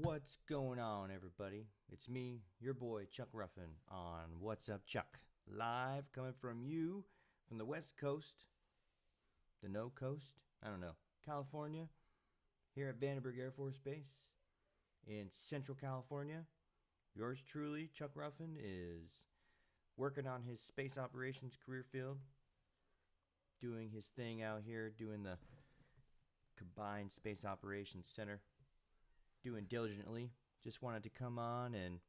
What's going on, everybody? It's me, your boy, Chuck Ruffin, on What's Up, Chuck? Live coming from you from the West Coast, the No Coast, I don't know, California, here at Vandenberg Air Force Base in Central California. Yours truly, Chuck Ruffin, is working on his space operations career field, doing his thing out here, doing the Combined Space Operations Center, doing diligently. Just wanted to come on and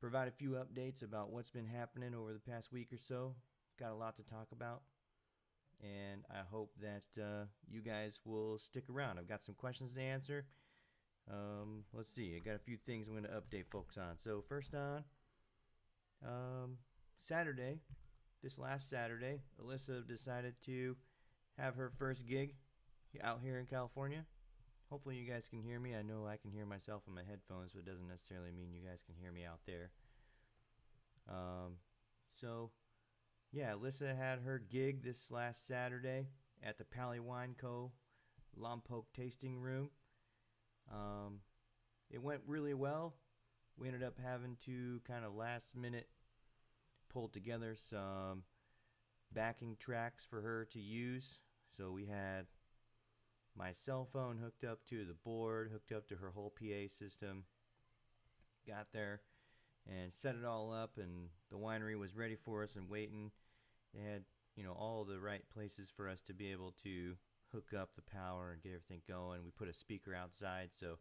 provide a few updates about what's been happening over the past week or so. Got a lot to talk about, and I hope that you guys will stick around. I've got some questions to answer. Let's see. I got a few things I'm going to update folks on. So first on, Saturday, this last Saturday, Alyssa decided to have her first gig out here in California. Hopefully you guys can hear me. I know I can hear myself in my headphones, but it doesn't necessarily mean you guys can hear me out there. So, yeah, Alyssa had her gig this last Saturday at the Pali Wine Co. Lompoc Tasting Room. It went really well. We ended up having to kind of last minute pull together some backing tracks for her to use. So we had my cell phone hooked up to the board, hooked up to her whole PA system. Got there and set it all up, and the winery was ready for us and waiting. They had, all the right places for us to be able to hook up the power and get everything going. We put a speaker outside, so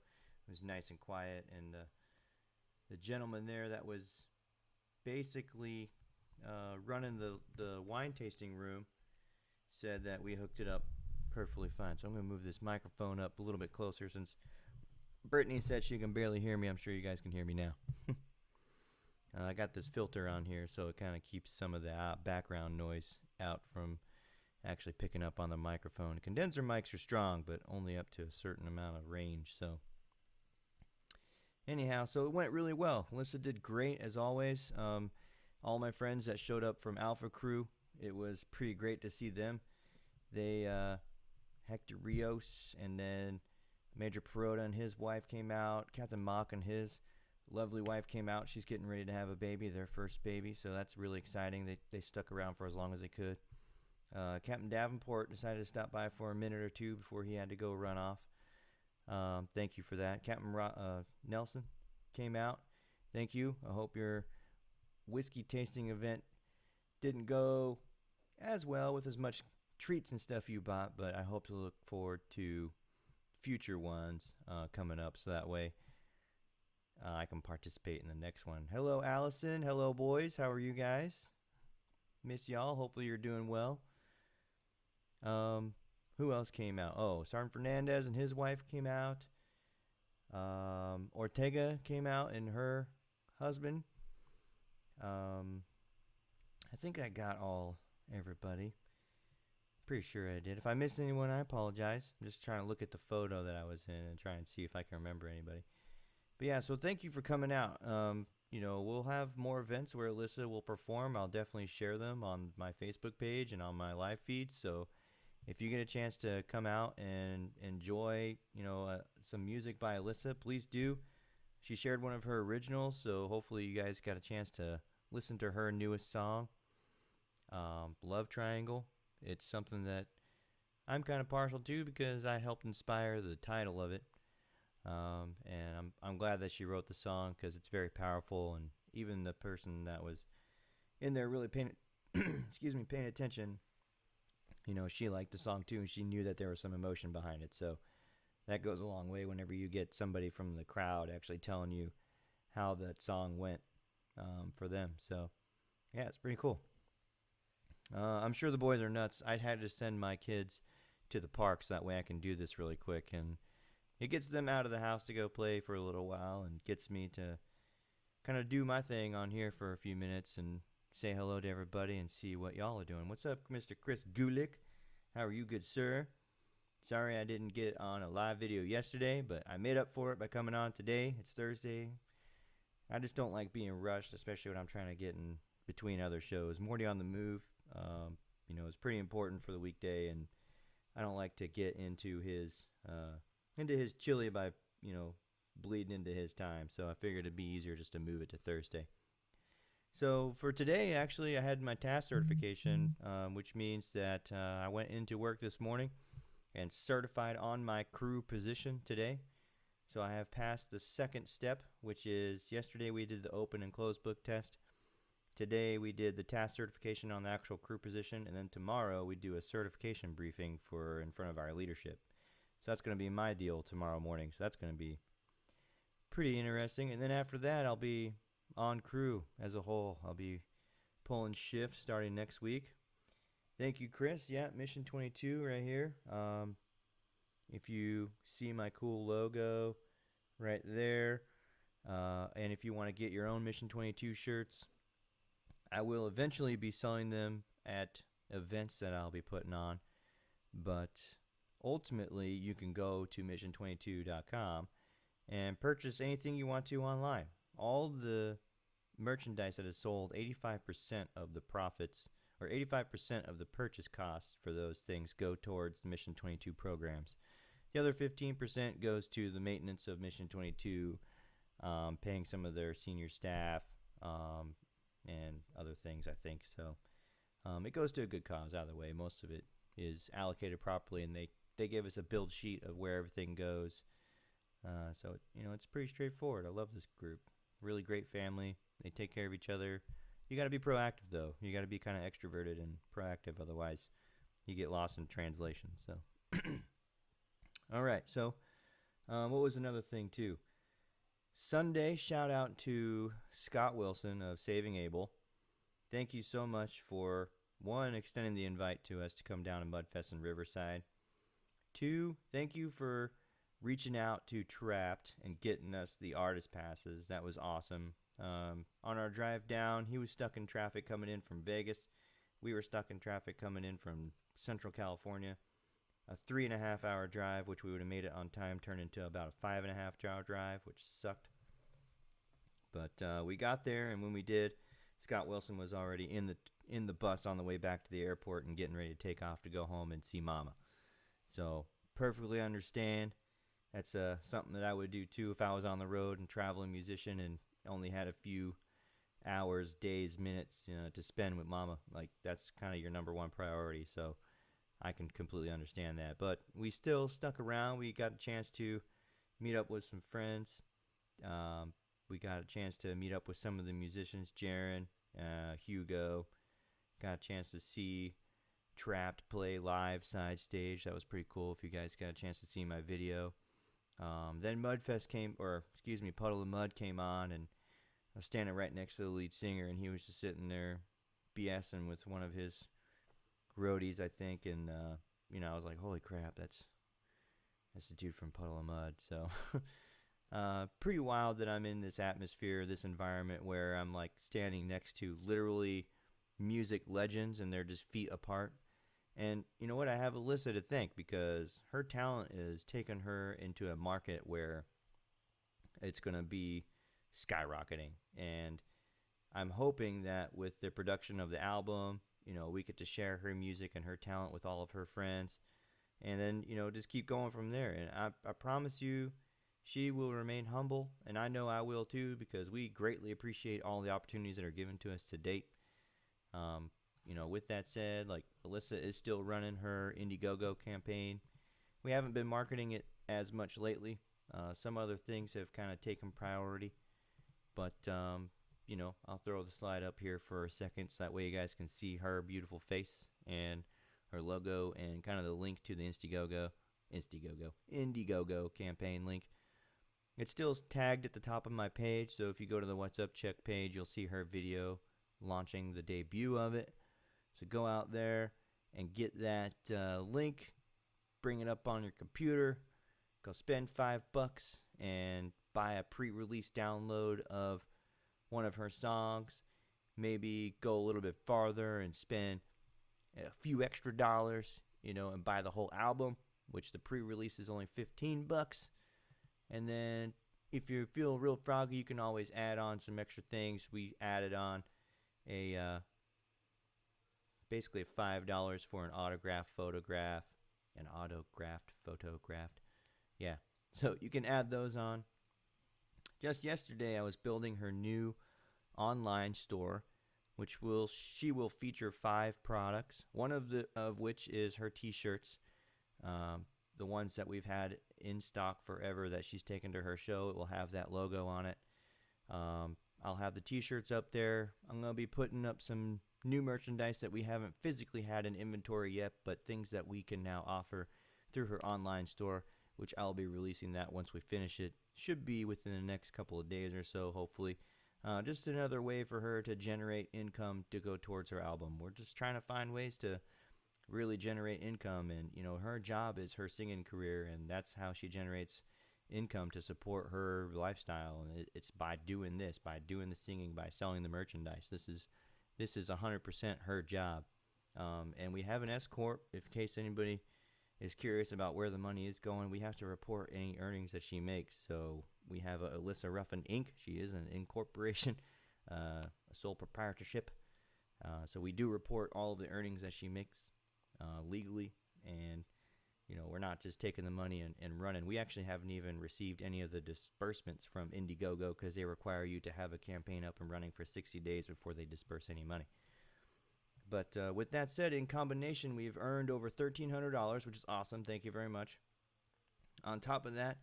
it was nice and quiet. And the gentleman there that was basically running the wine tasting room said that we hooked it up perfectly fine. So I'm going to move this microphone up a little bit closer since Brittany said she can barely hear me. I'm sure you guys can hear me now. I got this filter on here, so it kind of keeps some of the background noise out from actually picking up on the microphone. Condenser mics are strong, but only up to a certain amount of range. So anyhow, so it went really well. Alyssa did great, as always. All my friends that showed up from Alpha Crew, it was pretty great to see them. They Hector Rios, and then Major Perota and his wife came out. Captain Mock and his lovely wife came out. She's getting ready to have a baby, their first baby, so that's really exciting. They stuck around for as long as they could. Captain Davenport decided to stop by for a minute or two before he had to go run off. Thank you for that. Captain Nelson came out. Thank you. I hope your whiskey tasting event didn't go as well with as much treats and stuff you bought, but I hope to look forward to future ones coming up, so that way I can participate in the next one. Hello, Allison. Hello, boys. How are you guys? Miss y'all. Hopefully you're doing well. Who else came out? Oh, Sergeant Fernandez and his wife came out. Ortega came out and her husband. I think I got everybody. Pretty sure I did. If I missed anyone, I apologize. I'm just trying to look at the photo that I was in and try and see if I can remember anybody. But yeah, so thank you for coming out. We'll have more events where Alyssa will perform. I'll definitely share them on my Facebook page and on my live feed. So if you get a chance to come out and enjoy, some music by Alyssa, please do. She shared one of her originals, so hopefully you guys got a chance to listen to her newest song, Love Triangle. It's something that I'm kind of partial to because I helped inspire the title of it. And I'm glad that she wrote the song because it's very powerful, and even the person that was in there really paying attention, she liked the song too, and she knew that there was some emotion behind it. So that goes a long way whenever you get somebody from the crowd actually telling you how that song went for them. So yeah, it's pretty cool. I'm sure the boys are nuts. I had to send my kids to the park so that way I can do this really quick, and it gets them out of the house to go play for a little while and gets me to kind of do my thing on here for a few minutes and say hello to everybody and see what y'all are doing. What's up, Mr. Chris Gulick? How are you, good sir? Sorry I didn't get on a live video yesterday, but I made up for it by coming on today. It's Thursday. I just don't like being rushed, especially when I'm trying to get in between other shows. Morty on the Move, is pretty important for the weekday, and I don't like to get into his chili by bleeding into his time, so I figured it'd be easier just to move it to Thursday. So for today, actually, I had my task certification, which means that I went into work this morning and certified on my crew position today. So I have passed the second step, which is yesterday we did the open and closed book test. Today we did the task certification on the actual crew position, and then tomorrow we do a certification briefing for in front of our leadership. So that's going to be my deal tomorrow morning. So that's going to be pretty interesting. And then after that, I'll be on crew as a whole. I'll be pulling shifts starting next week. Thank you, Chris. Yeah, Mission 22 right here. If you see my cool logo right there, and if you want to get your own Mission 22 shirts, I will eventually be selling them at events that I'll be putting on, but ultimately you can go to mission22.com and purchase anything you want to online. All the merchandise that is sold, 85% of the profits or 85% of the purchase costs for those things go towards the Mission 22 programs. The other 15% goes to the maintenance of Mission 22, paying some of their senior staff and other things, I think. So it goes to a good cause either way. Most of it is allocated properly, and they give us a build sheet of where everything goes. So, it's pretty straightforward. I love this group. Really great family. They take care of each other. You got to be proactive, though. You got to be kind of extroverted and proactive. Otherwise, you get lost in translation. So, all right. So, what was another thing, too? Sunday, shout out to Scott Wilson of Saving Abel. Thank you so much for, one, extending the invite to us to come down to Mudfest in Riverside. Two, thank you for reaching out to Trapt and getting us the artist passes. That was awesome. On our drive down, he was stuck in traffic coming in from Vegas. We were stuck in traffic coming in from Central California. A 3.5 hour drive, which we would have made it on time, turned into about a 5.5 hour drive, which sucked. But we got there, and when we did, Scott Wilson was already in the bus on the way back to the airport and getting ready to take off to go home and see Mama. So perfectly understand. That's something that I would do too if I was on the road and traveling musician and only had a few hours, days, minutes, to spend with Mama. Like, that's kind of your number one priority. So I can completely understand that. But we still stuck around. We got a chance to meet up with some friends. We got a chance to meet up with some of the musicians, Jaron, Hugo. Got a chance to see Trapt play live side stage. That was pretty cool if you guys got a chance to see my video. Then Puddle of Mud came on, and I was standing right next to the lead singer, and he was just sitting there BSing with one of his roadies, I think, and I was like, holy crap, that's the dude from Puddle of Mud. So pretty wild that I'm in this atmosphere, this environment where I'm like standing next to literally music legends, and they're just feet apart. And you know what? I have Alyssa to thank, because her talent is taking her into a market where it's going to be skyrocketing. And I'm hoping that with the production of the album, we get to share her music and her talent with all of her friends. And then, just keep going from there. And I promise you, she will remain humble. And I know I will too, because we greatly appreciate all the opportunities that are given to us to date. With that said, like, Alyssa is still running her Indiegogo campaign. We haven't been marketing it as much lately. Some other things have kind of taken priority. But, I'll throw the slide up here for a second so that way you guys can see her beautiful face and her logo and kind of the link to the Indiegogo campaign link. It's still tagged at the top of my page, so if you go to the What's Up Check page, you'll see her video launching the debut of it. So go out there and get that link, bring it up on your computer, go spend $5 and buy a pre-release download of one of her songs. Maybe go a little bit farther and spend a few extra dollars, and buy the whole album, which the pre-release is only $15. And then if you feel real froggy, you can always add on some extra things. We added on basically $5 for an autographed photograph. Yeah. So you can add those on. Just yesterday, I was building her new online store, which she will feature 5 products. One of which is her T-shirts, the ones that we've had in stock forever that she's taken to her show. It will have that logo on it. I'll have the T-shirts up there. I'm gonna be putting up some new merchandise that we haven't physically had in inventory yet, but things that we can now offer through her online store, which I'll be releasing that once we finish it. Should be within the next couple of days or so, hopefully. Just another way for her to generate income to go towards her album. We're just trying to find ways to really generate income, and her job is her singing career, and that's how she generates income to support her lifestyle. And it's by doing this, by doing the singing, by selling the merchandise. This is 100% her job. And we have an S corp. In case anybody is curious about where the money is going, we have to report any earnings that she makes. So we have a Alyssa Ruffin Inc. She is an incorporation, a sole proprietorship. So we do report all of the earnings that she makes legally, and we're not just taking the money and running. We actually haven't even received any of the disbursements from Indiegogo because they require you to have a campaign up and running for 60 days before they disperse any money. But with that said, in combination, we've earned over $1,300, which is awesome. Thank you very much. On top of that,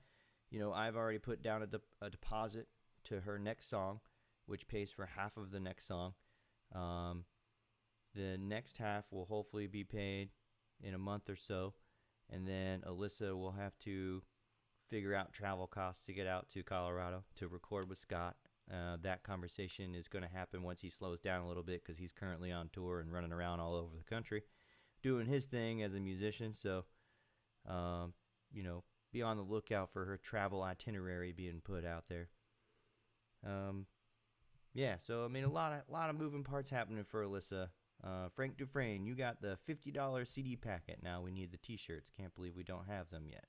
I've already put down a deposit to her next song, which pays for half of the next song. The next half will hopefully be paid in a month or so, and then Alyssa will have to figure out travel costs to get out to Colorado to record with Scott. That conversation is going to happen once he slows down a little bit, because he's currently on tour and running around all over the country doing his thing as a musician. So, be on the lookout for her travel itinerary being put out there. So a lot of moving parts happening for Alyssa. Frank Dufresne, you got the $50 CD packet. Now we need the T-shirts. Can't believe we don't have them yet.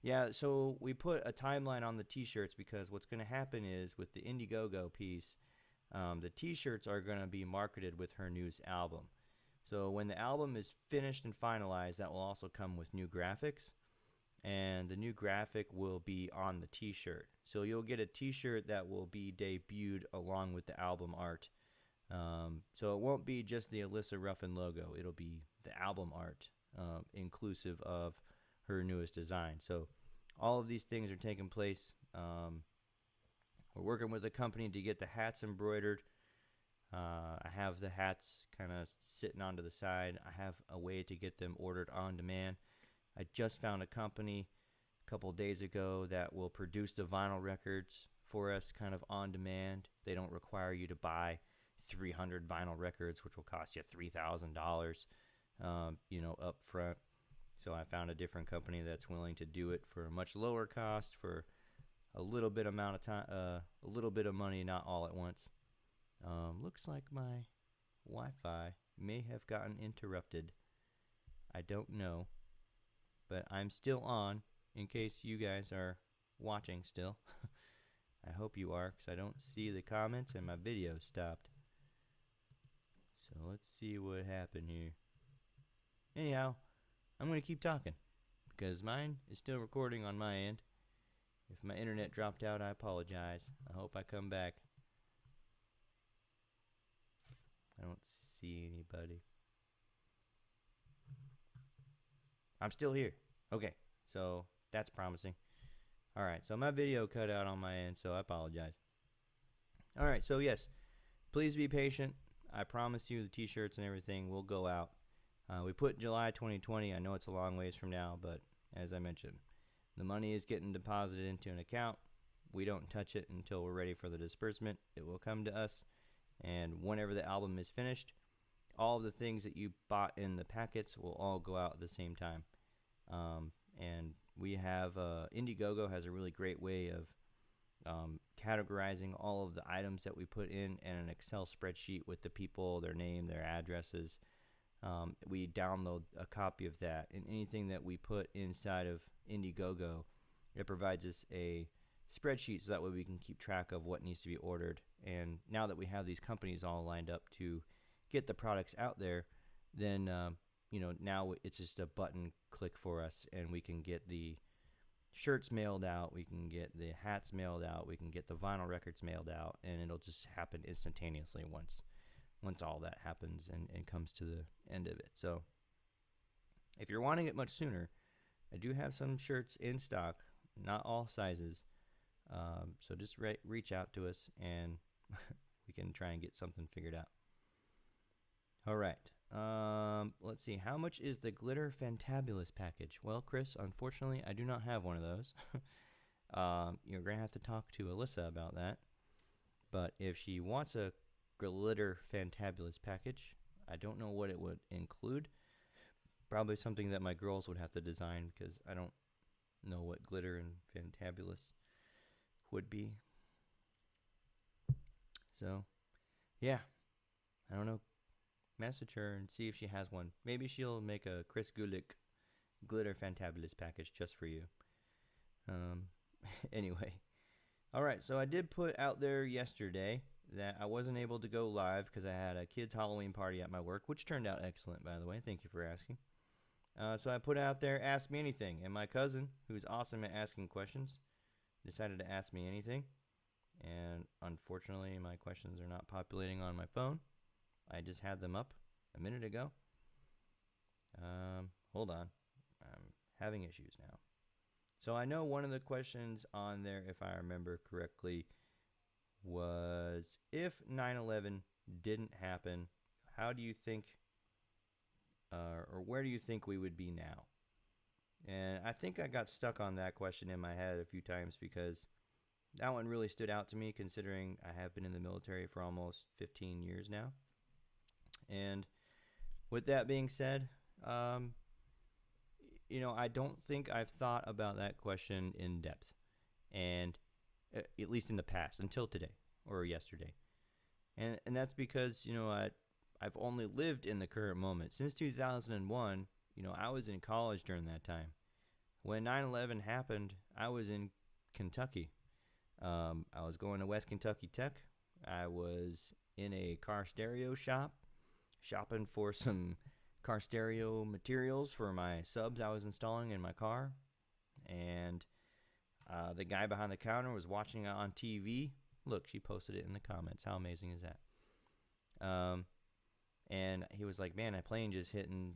Yeah, so we put a timeline on the T-shirts because what's going to happen is with the Indiegogo piece, the T-shirts are going to be marketed with her newest album. So when the album is finished and finalized, that will also come with new graphics, and the new graphic will be on the T-shirt. So you'll get a T-shirt that will be debuted along with the album art. So it won't be just the Alyssa Ruffin logo. It'll be the album art, inclusive of her newest design. So all of these things are taking place. We're working with a company to get the hats embroidered. I have the hats kind of sitting onto the side. I have a way to get them ordered on demand. I just found a company a couple days ago that will produce the vinyl records for us kind of on demand. They don't require you to buy 300 vinyl records, which will cost you $3,000, up front. So I found a different company that's willing to do it for a much lower cost for a little bit amount of time, a little bit of money, not all at once. Looks like my Wi-Fi may have gotten interrupted. I don't know, but I'm still on in case you guys are watching still. I hope you are, because I don't see the comments and my video stopped. So let's see what happened here. Anyhow, I'm going to keep talking because mine is still recording on my end. If my internet dropped out, I apologize. I hope I come back. I don't see anybody. I'm still here. Okay, so that's promising. Alright, so my video cut out on my end, so I apologize. Alright, so yes, please be patient. I promise you the t-shirts and everything will go out. We put July 2020. I know it's a long ways from now, but as I mentioned, the money is getting deposited into an account. We don't touch it until we're ready for the disbursement. It will come to us, and whenever the album is finished, all of the things that you bought in the packets will all go out at the same time. And we have Indiegogo has a really great way of categorizing all of the items that we put in an Excel spreadsheet with the people, their name, their addresses. We download a copy of that, and anything that we put inside of Indiegogo, it provides us a spreadsheet so that way we can keep track of what needs to be ordered. And now that we have these companies all lined up to get the products out there, then now it's just a button click for us, and we can get the shirts mailed out, we can get the hats mailed out, we can get the vinyl records mailed out, and it'll just happen instantaneously once all that happens and comes to the end of it. So if you're wanting it much sooner, I do have some shirts in stock, not all sizes. So just reach out to us and we can try and get something figured out. All right. Let's see. How much is the Glitter Fantabulous package? Well, Chris, unfortunately, I do not have one of those. You're going to have to talk to Alyssa about that. But if she wants a Glitter Fantabulous package, I don't know what it would include. Probably something that my girls would have to design because I don't know what glitter and fantabulous would be. So, yeah. I don't know. Message her and see if she has one. Maybe she'll make a Chris Gulick Glitter Fantabulous package just for you. Anyway. Alright, so I did put out there yesterday that I wasn't able to go live because I had a kid's Halloween party at my work, which turned out excellent, by the way. Thank you for asking. So I put out there, ask me anything. And my cousin, who's awesome at asking questions, decided to ask me anything. And unfortunately, my questions are not populating on my phone. I just had them up a minute ago. Hold on. I'm having issues now. So I know one of the questions on there, if I remember correctly, was if 9/11 didn't happen, how do you think, or where do you think we would be now? And I think I got stuck on that question in my head a few times because that one really stood out to me considering I have been in the military for almost 15 years now. And with that being said, I don't think I've thought about that question in depth, and at least in the past, until today or yesterday. And that's because, I've only lived in the current moment. Since 2001, I was in college during that time. When 9/11 happened, I was in Kentucky. I was going to West Kentucky Tech. I was in a car stereo shop, shopping for some car stereo materials for my subs I was installing in my car. And the guy behind the counter was watching it on TV. Look, she posted it in the comments. How amazing is that? And he was like, man, that plane just hit and,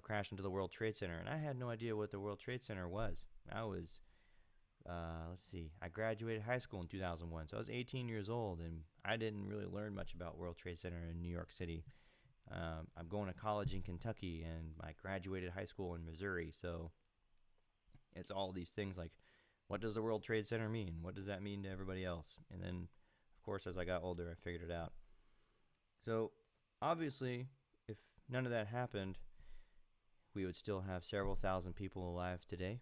crashed into the World Trade Center. And I had no idea what the World Trade Center was. I was, I graduated high school in 2001. So I was 18 years old, and I didn't really learn much about World Trade Center in New York City. I'm going to college in Kentucky, and I graduated high school in Missouri. So it's all these things like, what does the World Trade Center mean? What does that mean to everybody else? And then, of course, as I got older, I figured it out. So obviously, if none of that happened, we would still have several thousand people alive today.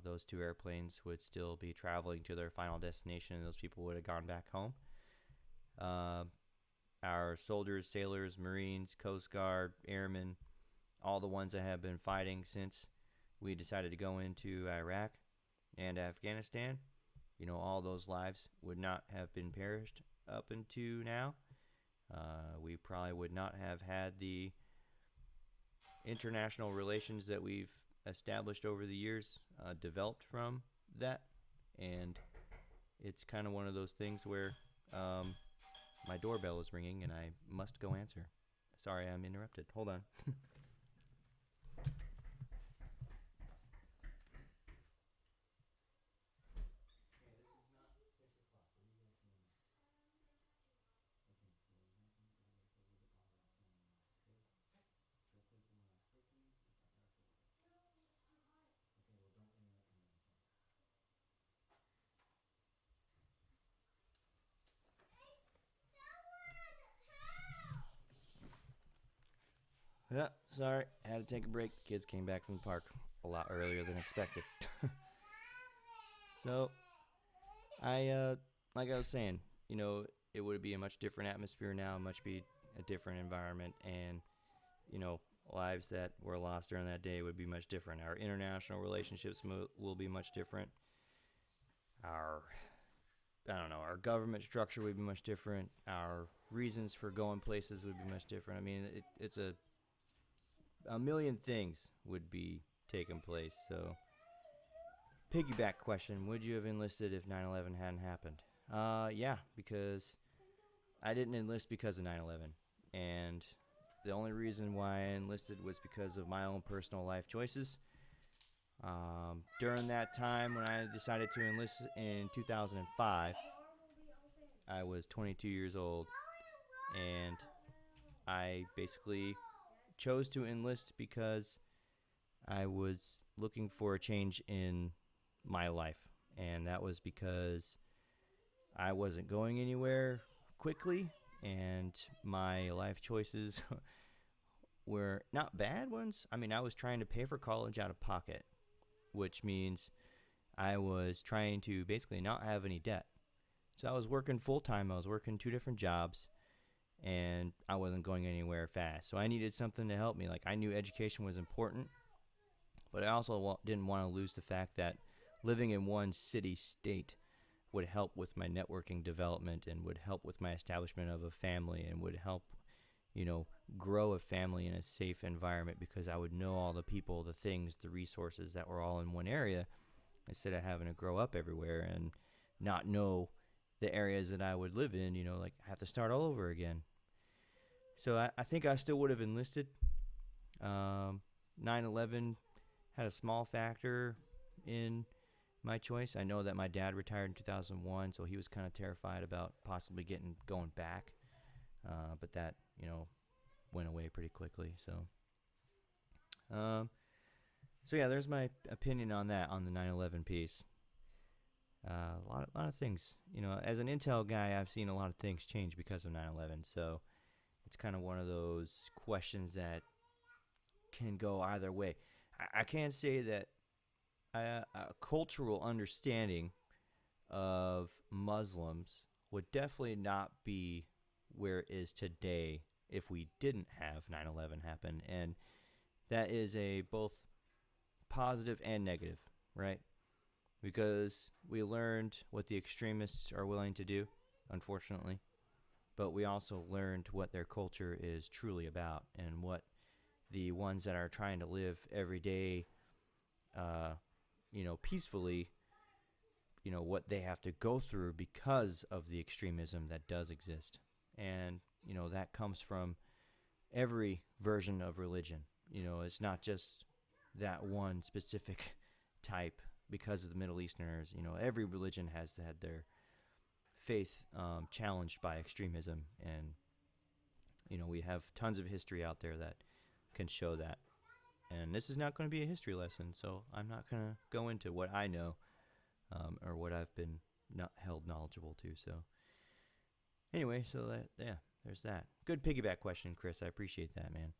Those two airplanes would still be traveling to their final destination, and those people would have gone back home. Our soldiers, sailors, Marines, Coast Guard, airmen, all the ones that have been fighting since we decided to go into Iraq and Afghanistan, all those lives would not have been perished up into now. We probably would not have had the international relations that we've established over the years developed from that. And it's kind of one of those things where my doorbell is ringing and I must go answer. Sorry, I'm interrupted. Hold on. Yeah, sorry. I had to take a break. Kids came back from the park a lot earlier than expected. So, like I was saying, it would be a much different atmosphere now, much be a different environment, and, lives that were lost during that day would be much different. Our international relationships will be much different. Our government structure would be much different. Our reasons for going places would be much different. I mean, it's a million things would be taking place. So Piggyback question: would you have enlisted if 9/11 hadn't happened? Yeah, because I didn't enlist because of 9/11, and the only reason why I enlisted was because of my own personal life choices. During that time, when I decided to enlist in 2005, I was 22 years old, and I basically chose to enlist because I was looking for a change in my life, and that was because I wasn't going anywhere quickly, and my life choices were not bad ones. I mean, I was trying to pay for college out of pocket, which means I was trying to basically not have any debt. So I was working full time. I was working 2 different jobs, and I wasn't going anywhere fast. So I needed something to help me. Like, I knew education was important, but I also didn't want to lose the fact that living in one city state would help with my networking development and would help with my establishment of a family and would help, grow a family in a safe environment, because I would know all the people, the things, the resources that were all in one area, instead of having to grow up everywhere and not know the areas that I would live in, like have to start all over again. So I think I still would have enlisted. 9/11 had a small factor in my choice. I know that my dad retired in 2001, so he was kind of terrified about possibly going back. But that, went away pretty quickly. So yeah, there's my opinion on that, on the 9/11 piece. A lot of things, as an intel guy, I've seen a lot of things change because of 9/11. So it's kind of one of those questions that can go either way. I can't say that a cultural understanding of Muslims would definitely not be where it is today if we didn't have 9/11 happen. And that is a both positive and negative, right? Because we learned what the extremists are willing to do, unfortunately, but we also learned what their culture is truly about and what the ones that are trying to live every day, peacefully, what they have to go through because of the extremism that does exist. And, that comes from every version of religion. It's not just that one specific type because of the Middle Easterners. Every religion has had their faith challenged by extremism. And, we have tons of history out there that can show that. And this is not going to be a history lesson, so I'm not going to go into what I know or what I've been not held knowledgeable to. So anyway, there's that. Good piggyback question, Chris. I appreciate that, man.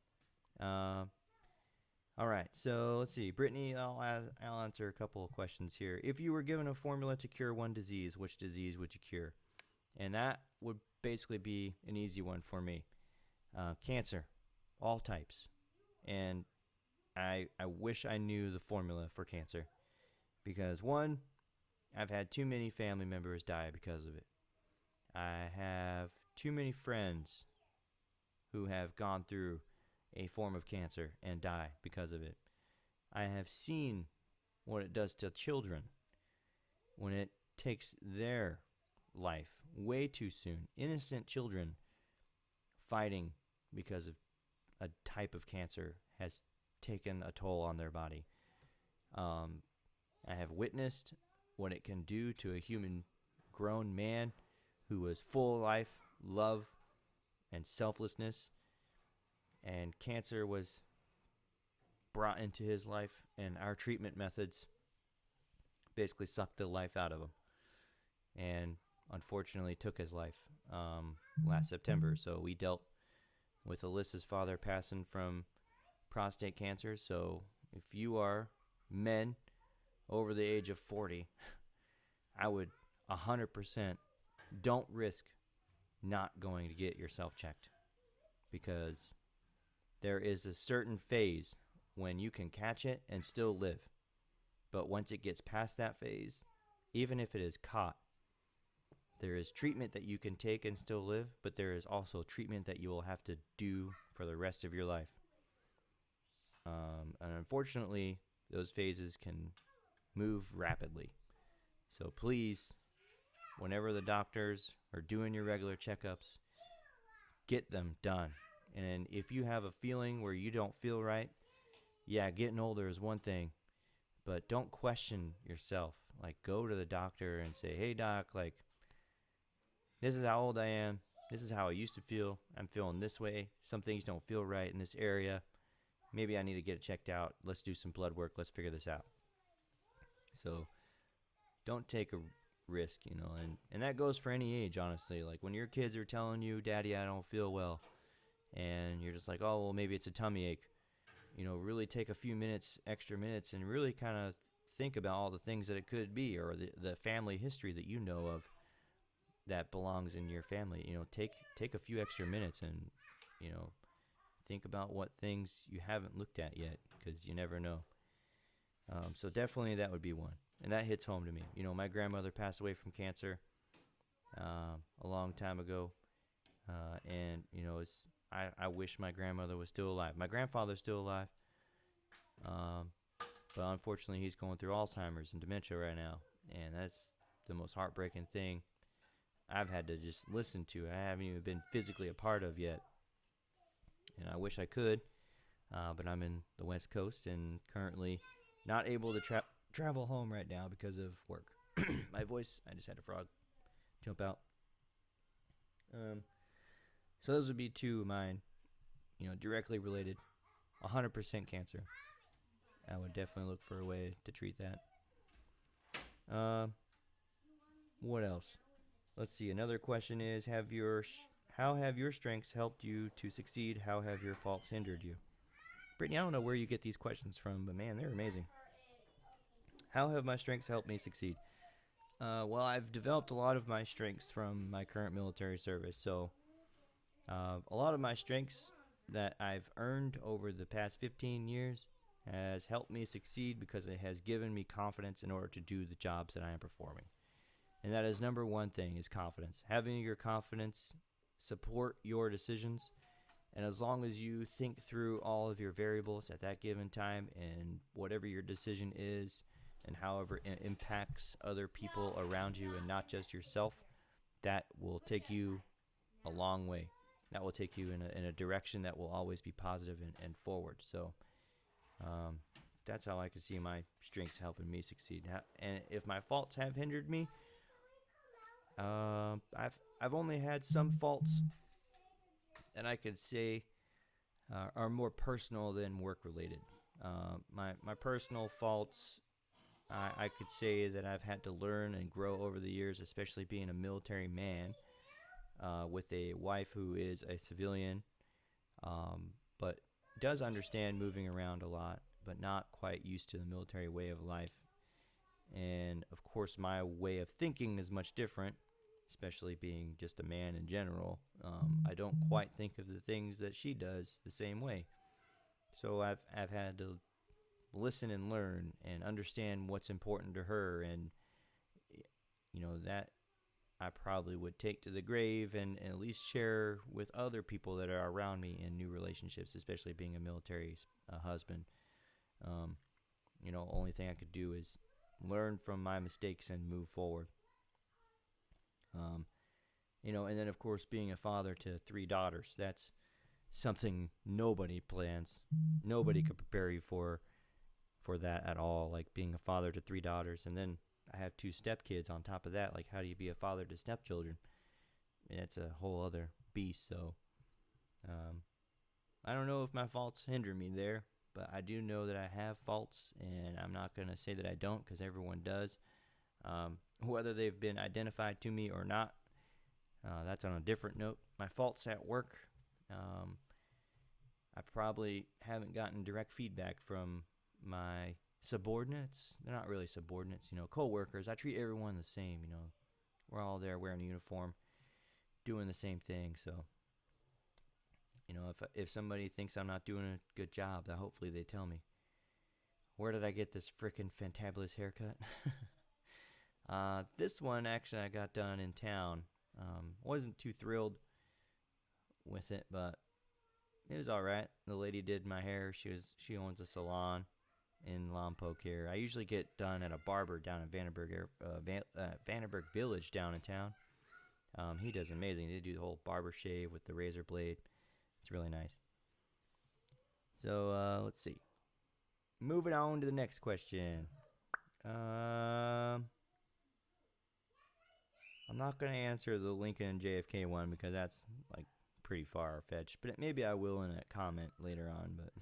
All right, so let's see. Brittany, I'll answer a couple of questions here. If you were given a formula to cure one disease, which disease would you cure? And that would basically be an easy one for me. Cancer, all types. And I wish I knew the formula for cancer, because one, I've had too many family members die because of it. I have too many friends who have gone through a form of cancer and die because of it. I have seen what it does to children when it takes their life way too soon. Innocent children fighting because of a type of cancer has taken a toll on their body. I have witnessed what it can do to a human grown man who was full of life, love, and selflessness. And cancer was brought into his life, and our treatment methods basically sucked the life out of him. And unfortunately took his life last September. So we dealt with Alyssa's father passing from prostate cancer. So if you are men over the age of 40, I would 100% don't risk not going to get yourself checked, because there is a certain phase when you can catch it and still live. But once it gets past that phase, even if it is caught, there is treatment that you can take and still live, but there is also treatment that you will have to do for the rest of your life. And unfortunately, those phases can move rapidly. So please, whenever the doctors are doing your regular checkups, get them done. And if you have a feeling where you don't feel right, yeah, getting older is one thing, but don't question yourself. Like, go to the doctor and say, hey, doc, like, this is how old I am. This is how I used to feel. I'm feeling this way. Some things don't feel right in this area. Maybe I need to get it checked out. Let's do some blood work. Let's figure this out. So don't take a risk, and that goes for any age, honestly. Like when your kids are telling you, Daddy, I don't feel well, and you're just like, oh, well, maybe it's a tummy ache. Really take a few extra minutes, and really kind of think about all the things that it could be, or the family history that you know of that belongs in your family. Take a few extra minutes and, think about what things you haven't looked at yet, because you never know. So definitely that would be one. And that hits home to me. My grandmother passed away from cancer a long time ago. And, I wish my grandmother was still alive. My grandfather's still alive. But unfortunately, he's going through Alzheimer's and dementia right now. And that's the most heartbreaking thing I've had to just listen to. I haven't even been physically a part of yet. And I wish I could. But I'm in the West Coast and currently not able to travel home right now because of work. My voice, I just had a frog jump out. So those would be two of mine, directly related. 100% cancer. I would definitely look for a way to treat that. What else? Let's see. Another question is, how have your strengths helped you to succeed? How have your faults hindered you? Brittany, I don't know where you get these questions from, but man, they're amazing. How have my strengths helped me succeed? Well, I've developed a lot of my strengths from my current military service. So a lot of my strengths that I've earned over the past 15 years has helped me succeed because it has given me confidence in order to do the jobs that I am performing. And that is number one thing, is confidence. Having your confidence support your decisions. And as long as you think through all of your variables at that given time, and whatever your decision is and however it impacts other people around you and not just yourself, that will take you a long way. That will take you in a direction that will always be positive and forward. So that's how I can see my strengths helping me succeed. And if my faults have hindered me, I've only had some faults that I could say are more personal than work related. My personal faults, I could say that I've had to learn and grow over the years, especially being a military man with a wife who is a civilian, but does understand moving around a lot, but not quite used to the military way of life. And of course, my way of thinking is much different, especially being just a man in general. I don't quite think of the things that she does the same way. So I've had to listen and learn and understand what's important to her, and that I probably would take to the grave and at least share with other people that are around me in new relationships, especially being a military husband. Only thing I could do is learn from my mistakes and move forward. And then of course being a father to 3 daughters, that's something nobody plans. Nobody could prepare you for that at all, like being a father to 3 daughters. And then I have 2 stepkids on top of that. Like, how do you be a father to stepchildren? It's a whole other beast. So I don't know if my faults hinder me there, but I do know that I have faults, and I'm not going to say that I don't, because everyone does. Whether they've been identified to me or not, that's on a different note. My faults at work, I probably haven't gotten direct feedback from my subordinates. They're not really subordinates, co-workers. I treat everyone the same. We're all there wearing a uniform, doing the same thing. So if somebody thinks I'm not doing a good job, then hopefully they tell me. Where did I get this frickin' fantabulous haircut? This one actually I got done in town. Wasn't too thrilled with it, but it was all right. The lady did my hair. She owns a salon, in Lompoc here. I usually get done at a barber down in Vandenberg Village down in town. He does amazing. They do the whole barber shave with the razor blade. It's really nice. So let's see. Moving on to the next question. I'm not going to answer the Lincoln and JFK one because that's like pretty far-fetched. But maybe I will in a comment later on. But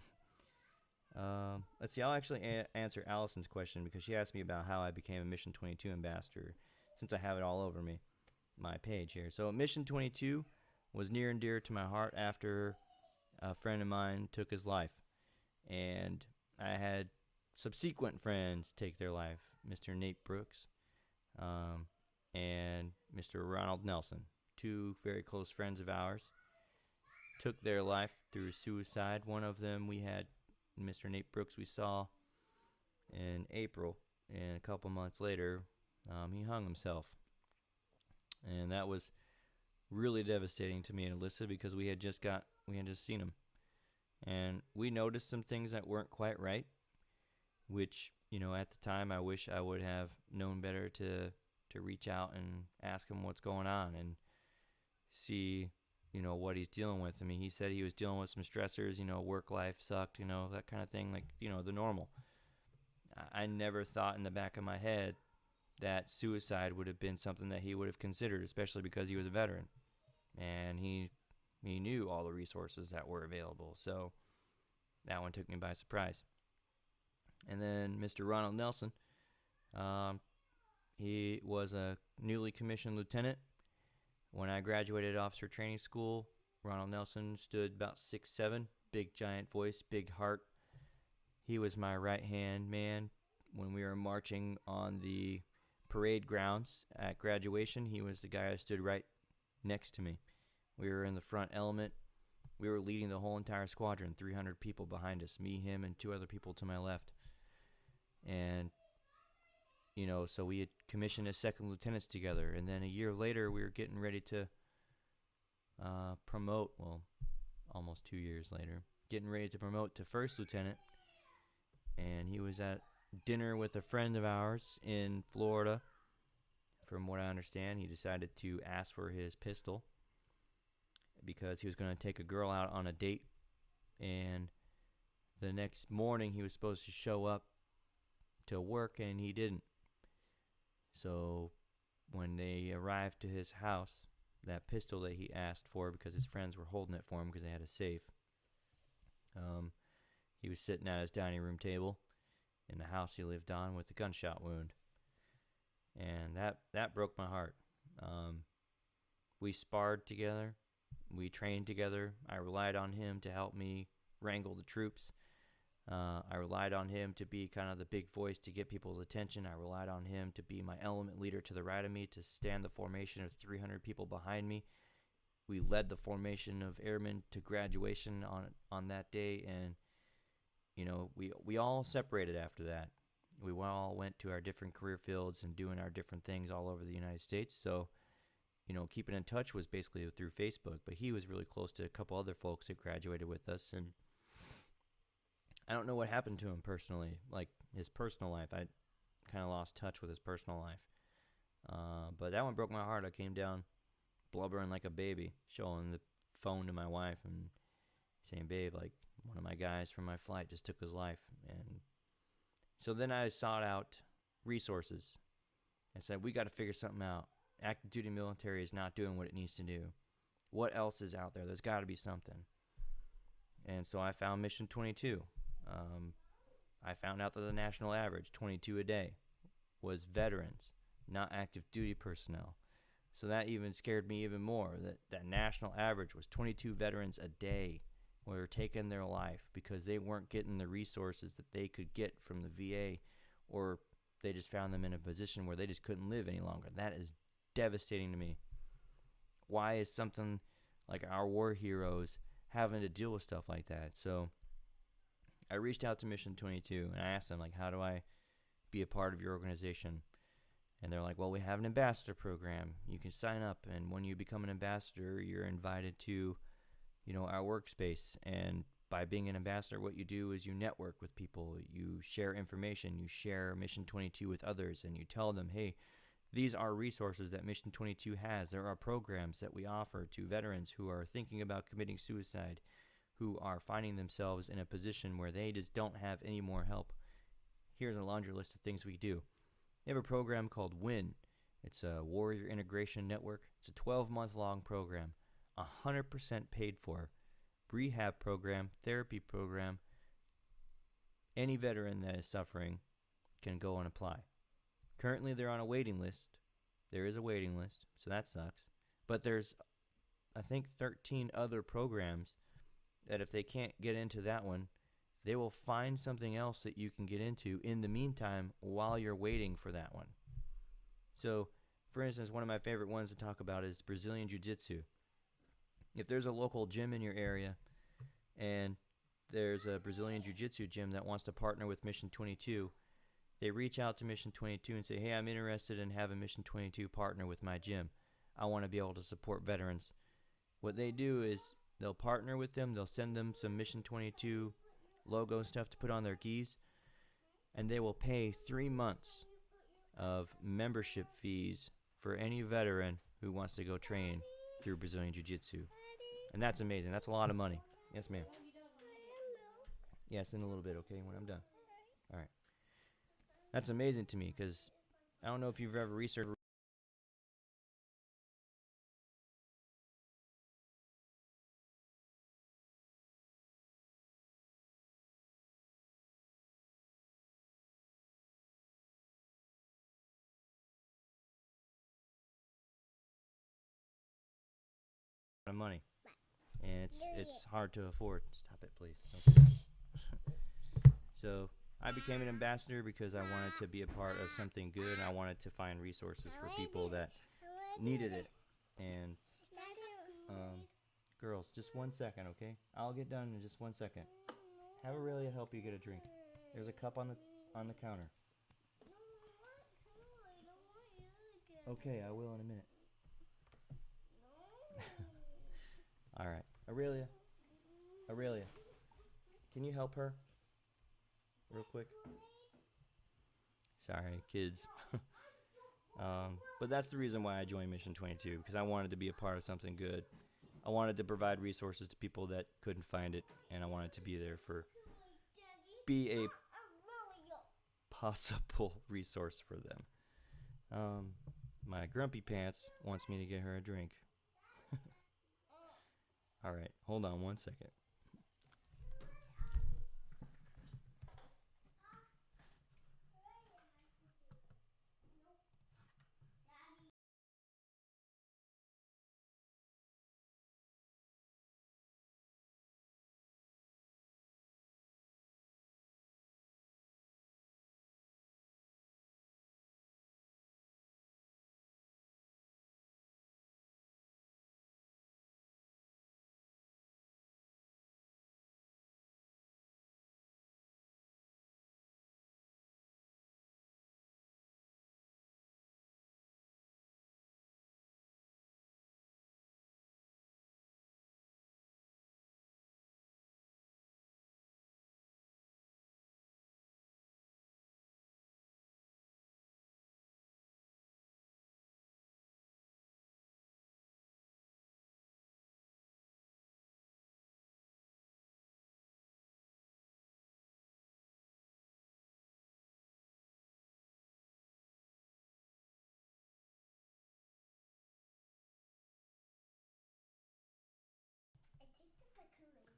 let's see. I'll actually answer Allison's question because she asked me about how I became a Mission 22 ambassador, since I have it all over my page here. So Mission 22 was near and dear to my heart after a friend of mine took his life. And I had subsequent friends take their life, Mr. Nate Brooks and Mr. Ronald Nelson, two very close friends of ours, took their life through suicide. One of them we had, Mr. Nate Brooks, we saw in April, and a couple months later, he hung himself. And that was really devastating to me and Alyssa because we had just seen him. And we noticed some things that weren't quite right, which, at the time I wish I would have known better to reach out and ask him what's going on and see, what he's dealing with. I mean, he said he was dealing with some stressors, work life sucked, that kind of thing, like, the normal. I never thought in the back of my head that suicide would have been something that he would have considered, especially because he was a veteran. And he knew all the resources that were available. So that one took me by surprise. And then Mr. Ronald Nelson, he was a newly commissioned lieutenant. When I graduated officer training school, Ronald Nelson stood about 6'7", big giant voice, big heart. He was my right-hand man when we were marching on the parade grounds at graduation. He was the guy who stood right next to me. We were in the front element. We were leading the whole entire squadron, 300 people behind us, me, him, and two other people to my left. And, so we had commissioned as second lieutenants together. And then a year later, we were getting ready to promote, almost 2 years later, getting ready to promote to first lieutenant. And he was at dinner with a friend of ours in Florida. From what I understand, he decided to ask for his pistol because he was going to take a girl out on a date, and the next morning he was supposed to show up to work, and he didn't. So when they arrived to his house, that pistol that he asked for, because his friends were holding it for him because they had a safe, he was sitting at his dining room table in the house he lived on with a gunshot wound. And that broke my heart. We sparred together. We trained together. I relied on him to help me wrangle the troops. I relied on him to be kind of the big voice to get people's attention. I relied on him to be my element leader to the right of me, to stand the formation of 300 people behind me. We led the formation of airmen to graduation on that day, and we all separated after that. We all went to our different career fields and doing our different things all over the United States. So, keeping in touch was basically through Facebook. But he was really close to a couple other folks that graduated with us. And I don't know what happened to him personally, like his personal life. I kind of lost touch with his personal life. But that one broke my heart. I came down blubbering like a baby, showing the phone to my wife and saying, "Babe, like one of my guys from my flight just took his life." And so then I sought out resources. I said, we got to figure something out. Active duty military is not doing what it needs to do. What else is out there? There's got to be something. And so I found Mission 22. I found out that the national average, 22 a day, was veterans, not active duty personnel. So that even scared me even more, that national average was 22 veterans a day were taking their life because they weren't getting the resources that they could get from the VA, or they just found them in a position where they just couldn't live any longer. That is devastating to me. Why is something like our war heroes having to deal with stuff like that? So I reached out to Mission 22 and I asked them, like, how do I be a part of your organization? And they're like, well, we have an ambassador program. You can sign up, and when you become an ambassador, you're invited to our workspace, and by being an ambassador, what you do is you network with people, you share information, you share Mission 22 with others, and you tell them, hey, these are resources that Mission 22 has. There are programs that we offer to veterans who are thinking about committing suicide, who are finding themselves in a position where they just don't have any more help. Here's a laundry list of things we do. We have a program called WIN. It's a Warrior Integration Network. It's a 12-month-long program, 100% paid for. Rehab program, therapy program. Any veteran that is suffering can go and apply. Currently, they're on a waiting list. There is a waiting list, so that sucks. But there's, I think, 13 other programs that if they can't get into that one, they will find something else that you can get into in the meantime while you're waiting for that one. So, for instance, one of my favorite ones to talk about is Brazilian Jiu-Jitsu. If there's a local gym in your area and there's a Brazilian Jiu-Jitsu gym that wants to partner with Mission 22, they reach out to Mission 22 and say, hey, I'm interested in having Mission 22 partner with my gym. I want to be able to support veterans. What they do is they'll partner with them. They'll send them some Mission 22 logo stuff to put on their gis, and they will pay 3 months of membership fees for any veteran who wants to go train through Brazilian Jiu-Jitsu. And that's amazing. That's a lot of money. Yes, ma'am. Yes, in a little bit, okay, when I'm done. All right. That's amazing to me because I don't know if you've ever researched money, and it's hard to afford. Stop it, please. Okay. So I became an ambassador because I wanted to be a part of something good, and I wanted to find resources for people that needed it. And girls, just 1 second, okay? I'll get done in just 1 second. Have Aurelia help you get a drink. There's a cup on the counter. Okay, I will in a minute. All right, Aurelia, can you help her real quick? Sorry, kids. But that's the reason why I joined Mission 22, because I wanted to be a part of something good. I wanted to provide resources to people that couldn't find it, and I wanted to be there be a possible resource for them. My grumpy pants wants me to get her a drink. All right, hold on 1 second.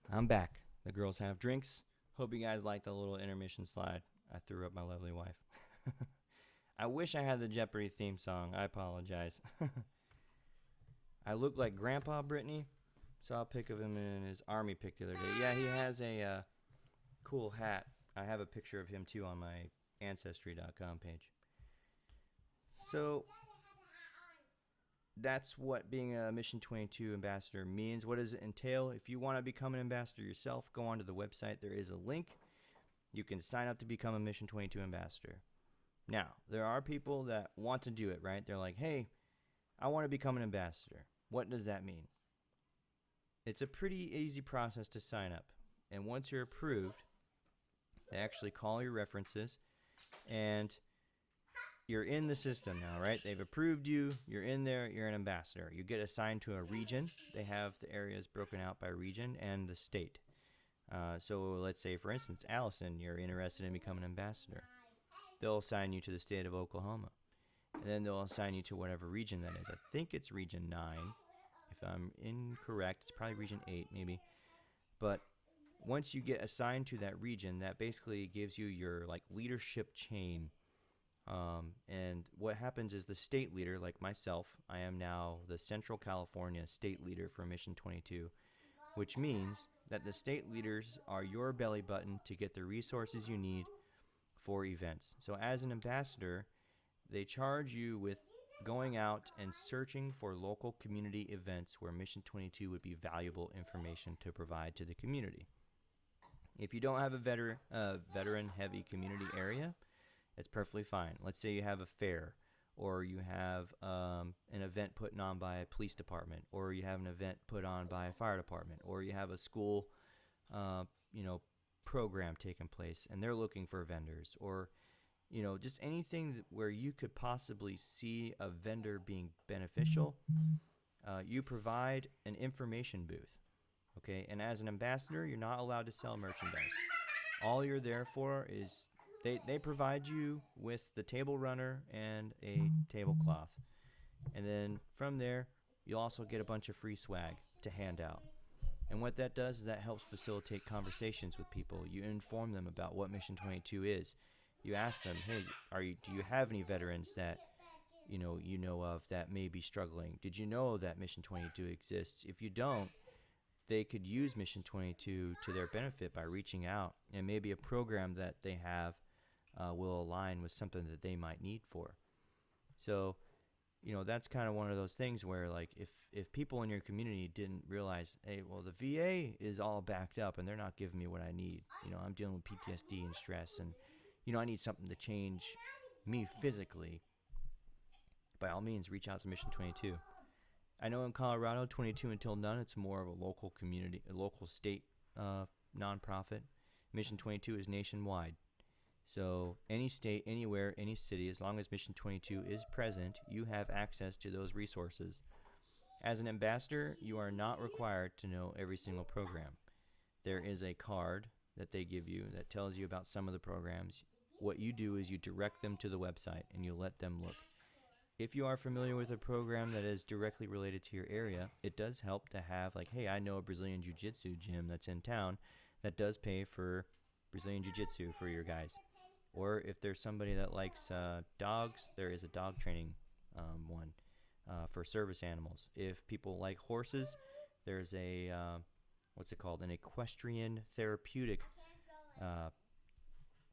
I'm back. The girls have drinks. Hope you guys liked the little intermission slide. I threw up my lovely wife. I wish I had the Jeopardy theme song. I apologize. I look like Grandpa Brittany. Saw a pic of him in his army pic the other day. Yeah, he has a cool hat. I have a picture of him too on my Ancestry.com page. So that's what being a Mission 22 ambassador means. What does it entail? If you want to become an ambassador yourself, go onto the website. There is a link. You can sign up to become a Mission 22 ambassador. Now, there are people that want to do it, right? They're like, hey, I want to become an ambassador. What does that mean? It's a pretty easy process to sign up. And once you're approved, they actually call your references, and you're in the system now, right? They've approved you. You're in there. You're an ambassador. You get assigned to a region. They have the areas broken out by region and the state. So let's say, for instance, Allison, you're interested in becoming an ambassador. They'll assign you to the state of Oklahoma. And then they'll assign you to whatever region that is. I think it's region 9. If I'm incorrect, it's probably region 8 maybe. But once you get assigned to that region, that basically gives you your like leadership chain. And what happens is the state leader, like myself, I am now the Central California state leader for Mission 22, which means that the state leaders are your belly button to get the resources you need for events. So as an ambassador, they charge you with going out and searching for local community events where Mission 22 would be valuable information to provide to the community. If you don't have a veteran-heavy community area, it's perfectly fine. Let's say you have a fair, or you have an event put on by a police department, or you have an event put on by a fire department, or you have a school, program taking place, and they're looking for vendors, or just anything where you could possibly see a vendor being beneficial. You provide an information booth, okay? And as an ambassador, you're not allowed to sell merchandise. All you're there for is they provide you with the table runner and a tablecloth. And then from there, you'll also get a bunch of free swag to hand out. And what that does is that helps facilitate conversations with people. You inform them about what Mission 22 is. You ask them, hey, do you have any veterans that you know of that may be struggling? Did you know that Mission 22 exists? If you don't, they could use Mission 22 to their benefit by reaching out, and maybe a program that they have will align with something that they might need for. So, that's kind of one of those things where, like, if people in your community didn't realize, hey, well, the VA is all backed up and they're not giving me what I need. I'm dealing with PTSD and stress, and I need something to change me physically. By all means, reach out to Mission 22. I know in Colorado, 22 Until None, it's more of a local community, a local state nonprofit. Mission 22 is nationwide. So any state, anywhere, any city, as long as Mission 22 is present, you have access to those resources. As an ambassador, you are not required to know every single program. There is a card that they give you that tells you about some of the programs. What you do is you direct them to the website and you let them look. If you are familiar with a program that is directly related to your area, it does help to have, like, hey, I know a Brazilian Jiu-Jitsu gym that's in town that does pay for Brazilian Jiu-Jitsu for your guys. Or if there's somebody that likes dogs, there is a dog training one for service animals. If people like horses, there's a, an equestrian therapeutic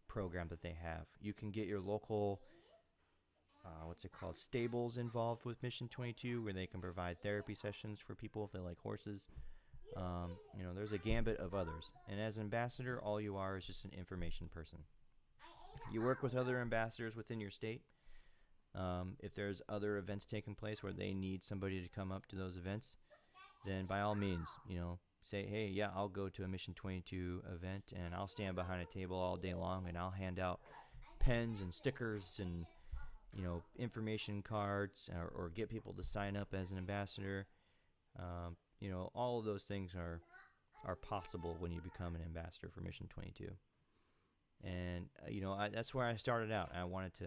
program that they have. You can get your local, stables involved with Mission 22, where they can provide therapy sessions for people if they like horses. There's a gambit of others. And as an ambassador, all you are is just an information person. You work with other ambassadors within your state. If there's other events taking place where they need somebody to come up to those events, then by all means, say, hey, yeah, I'll go to a Mission 22 event and I'll stand behind a table all day long and I'll hand out pens and stickers and, information cards or get people to sign up as an ambassador. All of those things are possible when you become an ambassador for Mission 22. And, that's where I started out. I wanted to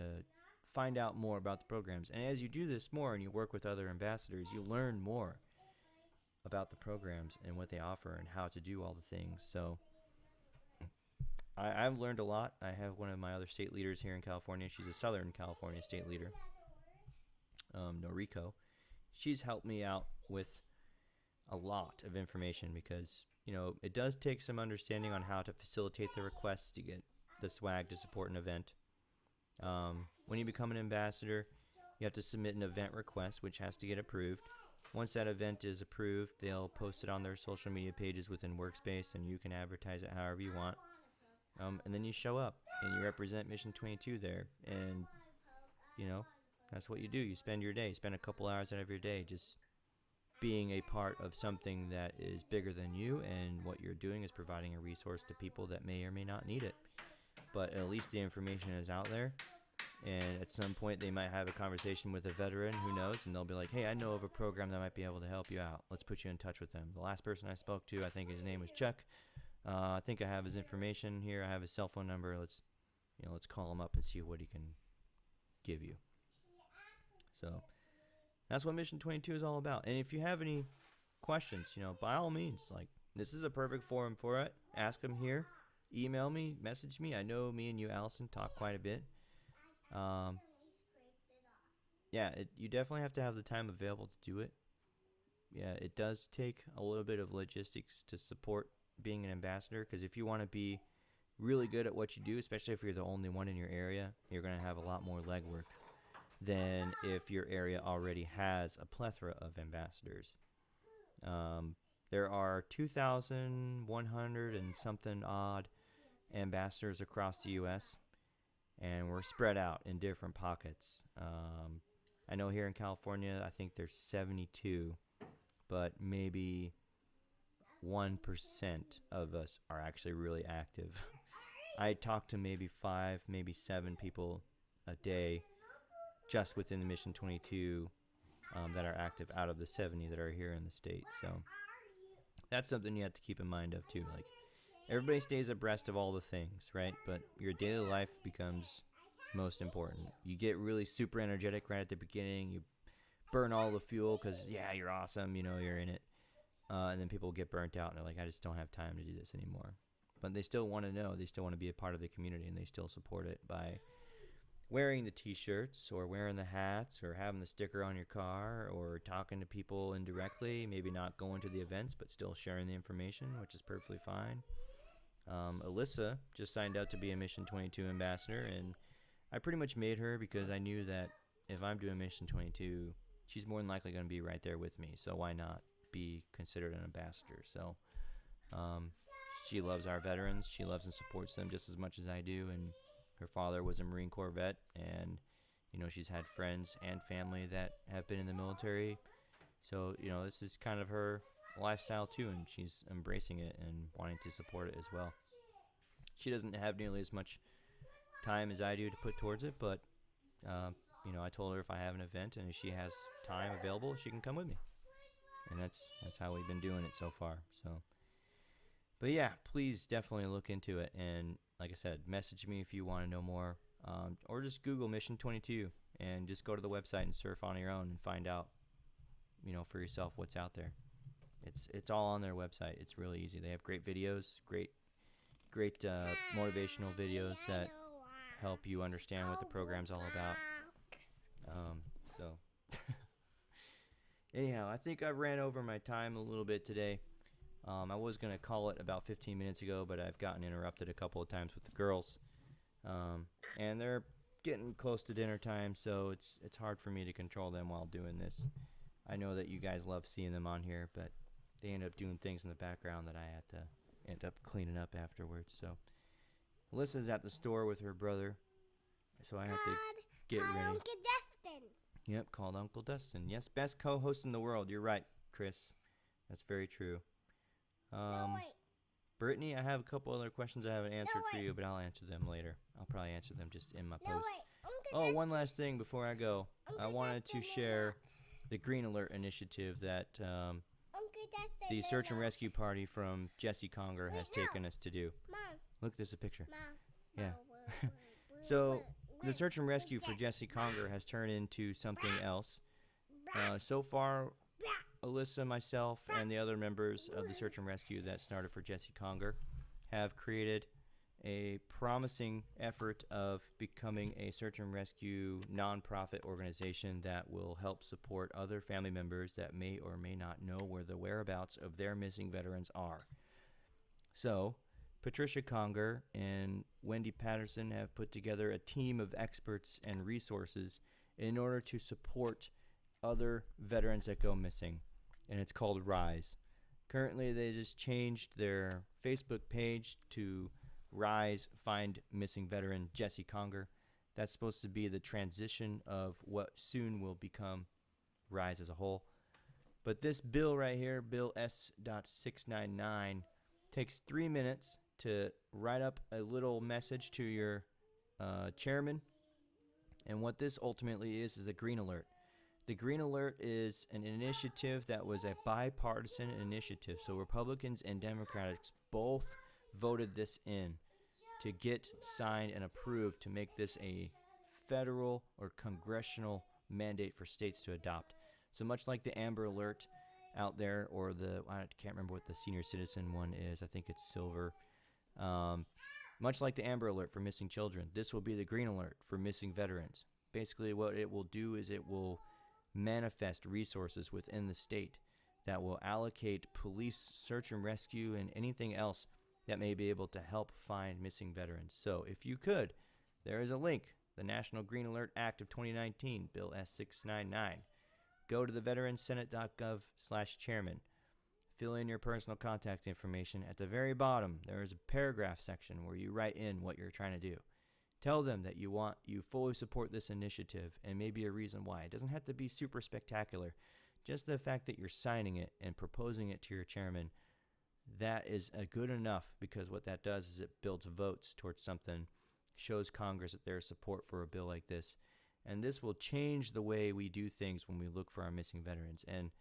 find out more about the programs. And as you do this more and you work with other ambassadors, you learn more about the programs and what they offer and how to do all the things. So I've learned a lot. I have one of my other state leaders here in California. She's a Southern California state leader, Noriko. She's helped me out with a lot of information because, it does take some understanding on how to facilitate the requests to get the swag to support an event. When you become an ambassador, you have to submit an event request, which has to get approved. Once that event is approved, they'll post it on their social media pages within Workspace, and you can advertise it however you want. And then you show up, and you represent Mission 22 there. And, that's what you do. You spend your day, spend a couple hours out of your day just being a part of something that is bigger than you, and what you're doing is providing a resource to people that may or may not need it. But at least the information is out there, and at some point they might have a conversation with a veteran, who knows, and they'll be like, hey, I know of a program that might be able to help you out. Let's put you in touch with them. The last person I spoke to, I think his name was Chuck. I think I have his information here. I have his cell phone number. Let's call him up and see what he can give you. So that's what Mission 22 is all about. And if you have any questions, by all means, this is a perfect forum for it. Ask them here. Email me, message me. I know me and you, Allison, talk quite a bit. You definitely have to have the time available to do it. Yeah, it does take a little bit of logistics to support being an ambassador, because if you want to be really good at what you do, especially if you're the only one in your area, you're going to have a lot more legwork than if your area already has a plethora of ambassadors. There are 2,100 and something odd ambassadors across the U.S., and we're spread out in different pockets. I know here in California, I think there's 72, but maybe 1% of us are actually really active. I talk to maybe 5, maybe 7 people a day just within the Mission 22 that are active out of the 70 that are here in the state. So that's something you have to keep in mind of too. Like, everybody stays abreast of all the things, right? But your daily life becomes most important. You get really super energetic right at the beginning. You burn all the fuel because, yeah, you're awesome. You're in it. And then people get burnt out and they're like, I just don't have time to do this anymore. But they still want to know. They still want to be a part of the community, and they still support it by wearing the t-shirts or wearing the hats or having the sticker on your car or talking to people indirectly, maybe not going to the events but still sharing the information, which is perfectly fine. Alyssa just signed up to be a Mission 22 ambassador, and I pretty much made her because I knew that if I'm doing Mission 22, she's more than likely going to be right there with me, so why not be considered an ambassador? So she loves our veterans. She loves and supports them just as much as I do, and her father was a Marine Corps vet, and she's had friends and family that have been in the military, so this is kind of her lifestyle too, and she's embracing it and wanting to support it as well. She doesn't have nearly as much time as I do to put towards it, but I told her if I have an event and if she has time available, she can come with me, and that's how we've been doing it so far. So, but yeah, please definitely look into it, and like I said, message me if you want to know more, or just Google Mission 22 and just go to the website and surf on your own and find out for yourself what's out there. It's all on their website. It's really easy. They have great videos, great motivational videos that help you understand what the program's all about. Anyhow, I think I've ran over my time a little bit today. I was going to call it about 15 minutes ago, but I've gotten interrupted a couple of times with the girls. And they're getting close to dinner time, so it's hard for me to control them while doing this. I know that you guys love seeing them on here, but they end up doing things in the background that I had to end up cleaning up afterwards. So Alyssa's at the store with her brother, so I have to get ready. Uncle Dustin. Yep, called Uncle Dustin. Yes, best co-host in the world. You're right, Chris. That's very true. No, wait. Brittany, I have a couple other questions I haven't answered for you, but I'll answer them later. I'll probably answer them just in my post. Oh, one last thing before I go. I wanted to share the Green Alert initiative that the search and rescue party from Jesse Conger has taken us to do. Mom. Look, there's a picture. Mom. Yeah. So the search and rescue for Jesse Conger has turned into something else. So far, Alyssa, myself, and the other members of the search and rescue that started for Jesse Conger have created a promising effort of becoming a search and rescue nonprofit organization that will help support other family members that may or may not know where the whereabouts of their missing veterans are. So, Patricia Conger and Wendy Patterson have put together a team of experts and resources in order to support other veterans that go missing, and it's called RISE. Currently, they just changed their Facebook page to RISE Find Missing Veteran Jesse Conger. That's supposed to be the transition of what soon will become RISE as a whole. But this bill right here, Bill S.699, takes 3 minutes to write up a little message to your chairman. And what this ultimately is a green alert. The Green Alert is an initiative that was a bipartisan initiative. So Republicans and Democrats both voted this in to get signed and approved to make this a federal or congressional mandate for states to adopt. So much like the Amber Alert out there, or I can't remember what the senior citizen one is. I think it's silver. Much like the Amber Alert for missing children, this will be the Green Alert for missing veterans. Basically, what it will do is it will manifest resources within the state that will allocate police search and rescue and anything else that may be able to help find missing veterans. So if you could, there is a link, the National Green Alert Act of 2019, Bill S699. Go to the veteranssenate.gov/chairman. Fill in your personal contact information. At the very bottom, there is a paragraph section where you write in what you're trying to do. Tell them that you fully support this initiative and maybe a reason why. It doesn't have to be super spectacular. Just the fact that you're signing it and proposing it to your chairman, that is good enough, because what that does is it builds votes towards something, shows Congress that there's support for a bill like this. And this will change the way we do things when we look for our missing veterans. And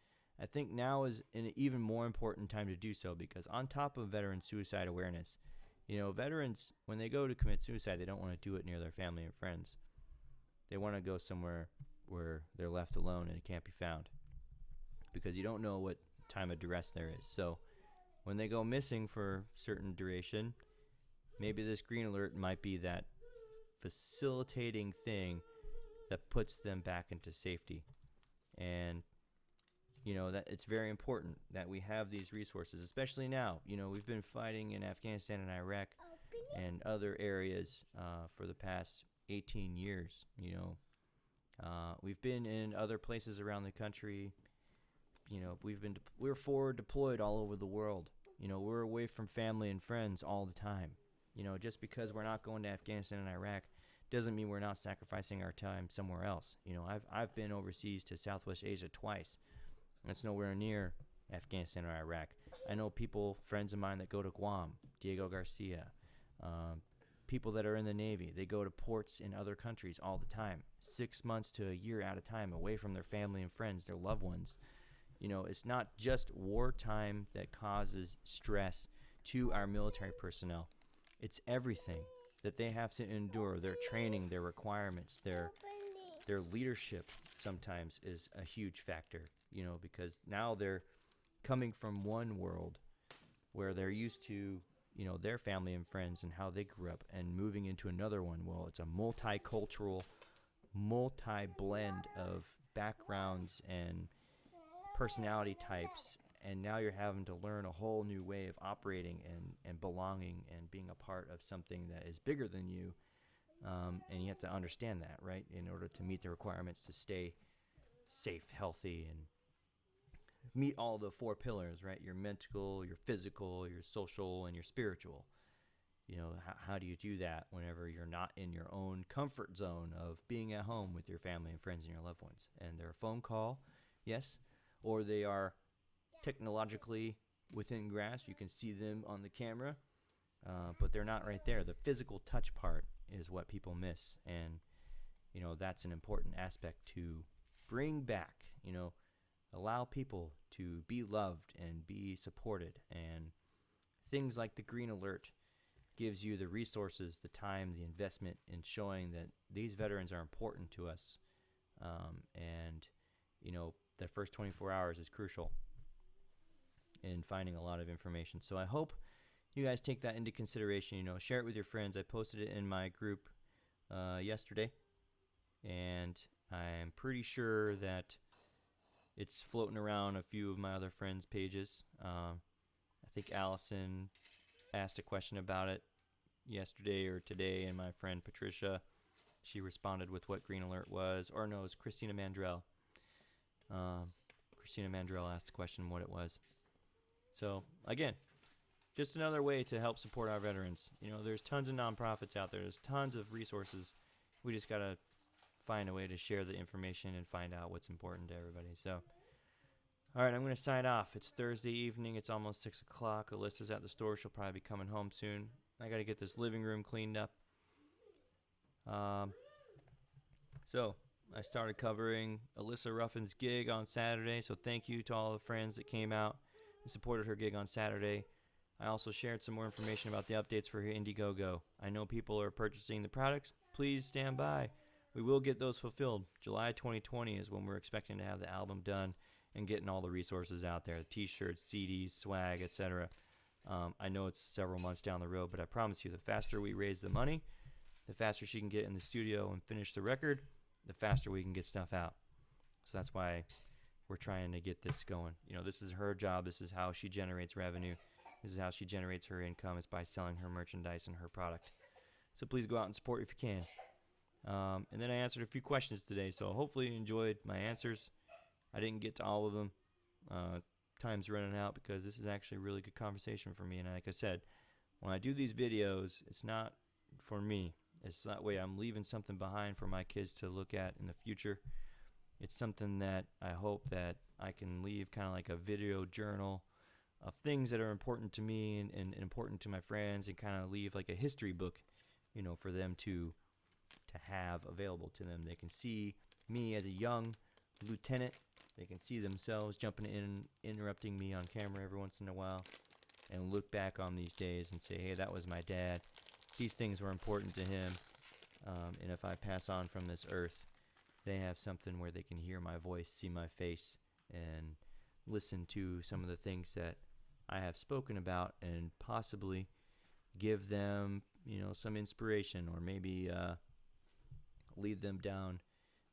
I think now is an even more important time to do so, because on top of veteran suicide awareness, veterans, when they go to commit suicide, they don't want to do it near their family and friends. They want to go somewhere where they're left alone and it can't be found, because you don't know what time of duress there is. So when they go missing for a certain duration, maybe this Green Alert might be that facilitating thing that puts them back into safety. And that it's very important that we have these resources, especially now. We've been fighting in Afghanistan and Iraq and other areas for the past 18 years. We've been in other places around the country. We're forward deployed all over the world. We're away from family and friends all the time. Just because we're not going to Afghanistan and Iraq doesn't mean we're not sacrificing our time somewhere else. I've been overseas to Southwest Asia twice. That's nowhere near Afghanistan or Iraq. I know friends of mine that go to Guam, Diego Garcia, people that are in the Navy. They go to ports in other countries all the time, 6 months to a year at a time, away from their family and friends, their loved ones. It's not just wartime that causes stress to our military personnel. It's everything that they have to endure, their training, their requirements, their leadership sometimes is a huge factor, because now they're coming from one world where they're used to, their family and friends and how they grew up, and moving into another one. Well, it's a multicultural, multi-blend of backgrounds and personality types, and now you're having to learn a whole new way of operating and belonging and being a part of something that is bigger than you. And you have to understand that, right, in order to meet the requirements to stay safe, healthy, and meet all the 4 pillars, right? Your mental, your physical, your social, and your spiritual. How do you do that whenever you're not in your own comfort zone of being at home with your family and friends and your loved ones? And they're a phone call, yes, or they are technologically within grasp. You can see them on the camera, but they're not right there. The physical touch part is what people miss, and that's an important aspect to bring back. Allow people to be loved and be supported, and things like the Green Alert gives you the resources, the time, the investment in showing that these veterans are important to us, and the first 24 hours is crucial in finding a lot of information. So I hope you guys take that into consideration. Share it with your friends. I posted it in my group yesterday, and I'm pretty sure that it's floating around a few of my other friends' pages. I think Allison asked a question about it yesterday or today, and my friend Patricia, she responded with what Green Alert was. Or no, it was Christina Mandrell. Christina Mandrell asked the question what it was. So, again, just another way to help support our veterans. There's tons of nonprofits out there. There's tons of resources. We just got to find a way to share the information and find out what's important to everybody. So, All right, I'm going to sign off. It's Thursday evening. It's almost 6 o'clock. Alyssa's at the store. She'll probably be coming home soon. I got to get this living room cleaned up. So I started covering Alyssa Ruffin's gig on Saturday. So thank you to all the friends that came out and supported her gig on Saturday. I also shared some more information about the updates for her Indiegogo. I know people are purchasing the products. Please stand by. We will get those fulfilled. July 2020 is when we're expecting to have the album done and getting all the resources out there, the t-shirts, CDs, swag, etc. I know it's several months down the road, but I promise you, the faster we raise the money, the faster she can get in the studio and finish the record, the faster we can get stuff out. So that's why we're trying to get this going. You know, this is her job. This is how she generates revenue. This is how she generates her income, is by selling her merchandise and her product. So please go out and support if you can. And then I answered a few questions today, so hopefully you enjoyed my answers. I didn't get to all of them. Time's running out because this is actually a really good conversation for me. And like I said, when I do these videos, it's not for me. It's that way I'm leaving something behind for my kids to look at in the future. It's something that I hope that I can leave kind of like a video journal of things that are important to me and important to my friends, and kind of leave like a history book, you know, for them to have available to them. They can see me as a young lieutenant. They can see themselves jumping in, interrupting me on camera every once in a while, and look back on these days and say, hey, that was my dad. These things were important to him. And if I pass on from this earth, they have something where they can hear my voice, see my face, and listen to some of the things that I have spoken about, and possibly give them, you know, some inspiration, or maybe lead them down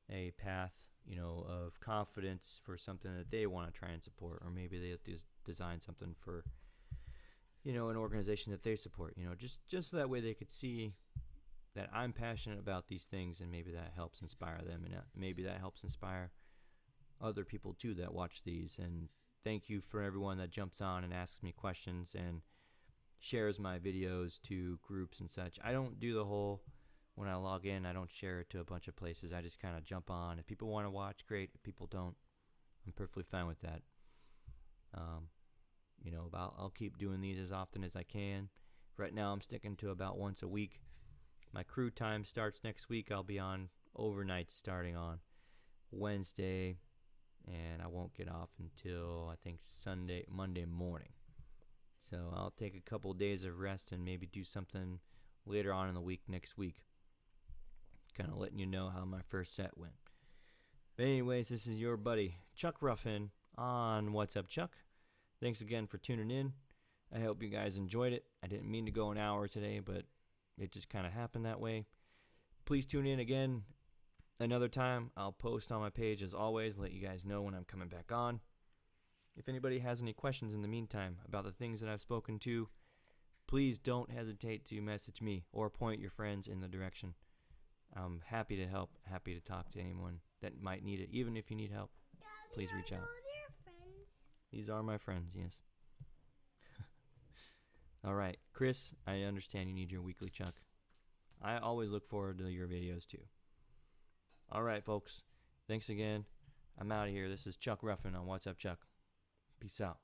a path, you know, of confidence for something that they want to try and support, or maybe they design something for, you know, an organization that they support, you know, just so that way they could see that I'm passionate about these things, and maybe that helps inspire them, and maybe that helps inspire other people too that watch these. And thank you for everyone that jumps on and asks me questions and shares my videos to groups and such. I don't do the whole, when I log in, I don't share it to a bunch of places. I just kind of jump on. If people want to watch, great. If people don't, I'm perfectly fine with that. You know, I'll keep doing these as often as I can. Right now I'm sticking to about once a week. My crew time starts next week. I'll be on overnight starting on Wednesday, and I won't get off until I think Monday morning. So I'll take a couple days of rest and maybe do something later on in the week next week. Kind of letting you know how my first set went. But anyways, this is your buddy Chuck Ruffin on What's Up, Chuck. Thanks again for tuning in. I hope you guys enjoyed it. I didn't mean to go an hour today, but it just kind of happened that way. Please tune in again another time. I'll post on my page as always, let you guys know when I'm coming back on. If anybody has any questions in the meantime about the things that I've spoken to, please don't hesitate to message me or point your friends in the direction. I'm happy to help, happy to talk to anyone that might need it. Even if you need help, please reach out. These are my friends, yes. All right, Chris, I understand you need your weekly Chuck. I always look forward to your videos too. All right, folks. Thanks again. I'm out of here. This is Chuck Ruffin on What's Up, Chuck. Peace out.